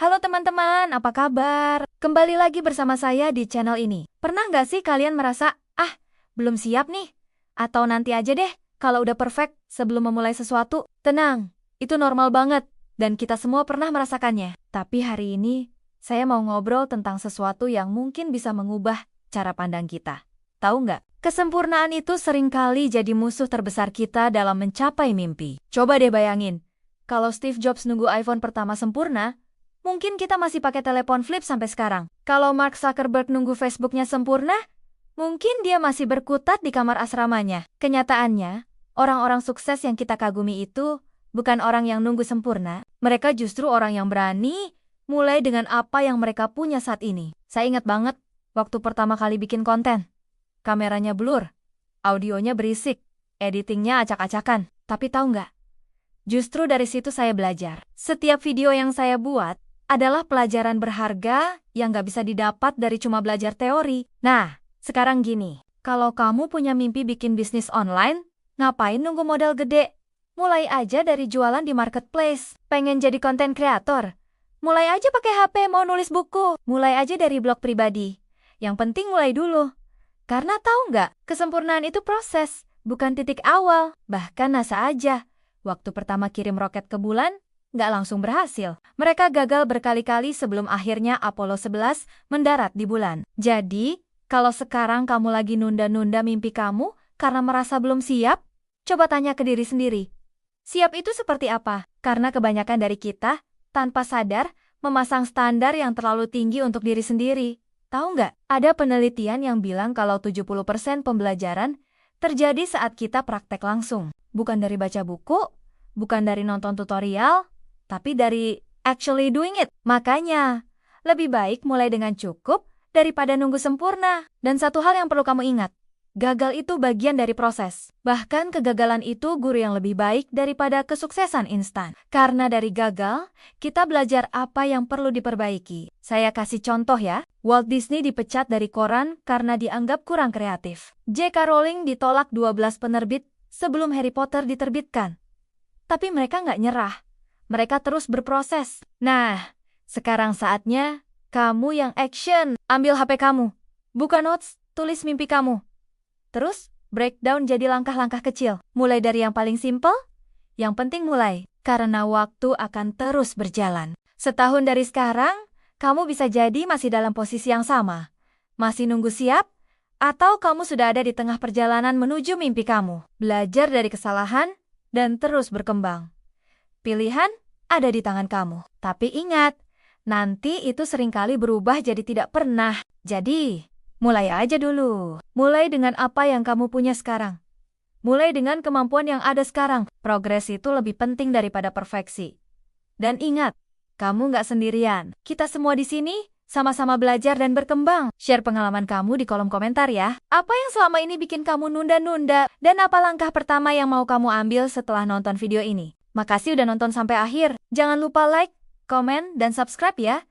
Halo teman-teman, apa kabar? Kembali lagi bersama saya di channel ini. Pernah nggak sih kalian merasa, belum siap nih? Atau nanti aja deh, kalau udah perfect sebelum memulai sesuatu? Tenang, itu normal banget, dan kita semua pernah merasakannya. Tapi hari ini, saya mau ngobrol tentang sesuatu yang mungkin bisa mengubah cara pandang kita. Tahu nggak? Kesempurnaan itu seringkali jadi musuh terbesar kita dalam mencapai mimpi. Coba deh bayangin, kalau Steve Jobs nunggu iPhone pertama sempurna, mungkin kita masih pakai telepon flip sampai sekarang. Kalau Mark Zuckerberg nunggu Facebooknya sempurna, mungkin dia masih berkutat di kamar asramanya. Kenyataannya, orang-orang sukses yang kita kagumi itu bukan orang yang nunggu sempurna. Mereka justru orang yang berani mulai dengan apa yang mereka punya saat ini. Saya ingat banget waktu pertama kali bikin konten. Kameranya blur, audionya berisik, editingnya acak-acakan. Tapi tahu nggak? Justru dari situ saya belajar. Setiap video yang saya buat adalah pelajaran berharga yang nggak bisa didapat dari cuma belajar teori. Nah, sekarang gini, kalau kamu punya mimpi bikin bisnis online, ngapain nunggu modal gede? Mulai aja dari jualan di marketplace. Pengen jadi konten kreator? Mulai aja pakai HP mau nulis buku. Mulai aja dari blog pribadi. Yang penting mulai dulu. Karena tahu nggak, kesempurnaan itu proses, bukan titik awal. Bahkan NASA aja, waktu pertama kirim roket ke bulan, nggak langsung berhasil. Mereka gagal berkali-kali sebelum akhirnya Apollo 11 mendarat di bulan. Jadi, kalau sekarang kamu lagi nunda-nunda mimpi kamu karena merasa belum siap, coba tanya ke diri sendiri. Siap itu seperti apa? Karena kebanyakan dari kita, tanpa sadar, memasang standar yang terlalu tinggi untuk diri sendiri. Tahu nggak? Ada penelitian yang bilang kalau 70% pembelajaran terjadi saat kita praktek langsung. Bukan dari baca buku, bukan dari nonton tutorial, tapi dari actually doing it. Makanya, lebih baik mulai dengan cukup daripada nunggu sempurna. Dan satu hal yang perlu kamu ingat, gagal itu bagian dari proses. Bahkan kegagalan itu guru yang lebih baik daripada kesuksesan instan. Karena dari gagal, kita belajar apa yang perlu diperbaiki. Saya kasih contoh ya, Walt Disney dipecat dari koran karena dianggap kurang kreatif. J.K. Rowling ditolak 12 penerbit sebelum Harry Potter diterbitkan. Tapi mereka nggak nyerah. Mereka terus berproses. Nah, sekarang saatnya kamu yang action. Ambil HP kamu. Buka notes, tulis mimpi kamu. Terus, breakdown jadi langkah-langkah kecil. Mulai dari yang paling simple, yang penting mulai. Karena waktu akan terus berjalan. Setahun dari sekarang, kamu bisa jadi masih dalam posisi yang sama. Masih nunggu siap? Atau kamu sudah ada di tengah perjalanan menuju mimpi kamu. Belajar dari kesalahan, dan terus berkembang. Pilihan ada di tangan kamu. Tapi ingat, nanti itu seringkali berubah jadi tidak pernah. Jadi, mulai aja dulu. Mulai dengan apa yang kamu punya sekarang. Mulai dengan kemampuan yang ada sekarang. Progres itu lebih penting daripada perfeksi. Dan ingat, kamu nggak sendirian. Kita semua di sini sama-sama belajar dan berkembang. Share pengalaman kamu di kolom komentar ya. Apa yang selama ini bikin kamu nunda-nunda? Dan apa langkah pertama yang mau kamu ambil setelah nonton video ini? Makasih udah nonton sampai akhir. Jangan lupa like, komen, dan subscribe ya.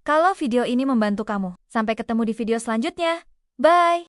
Kalau video ini membantu kamu. Sampai ketemu di video selanjutnya. Bye!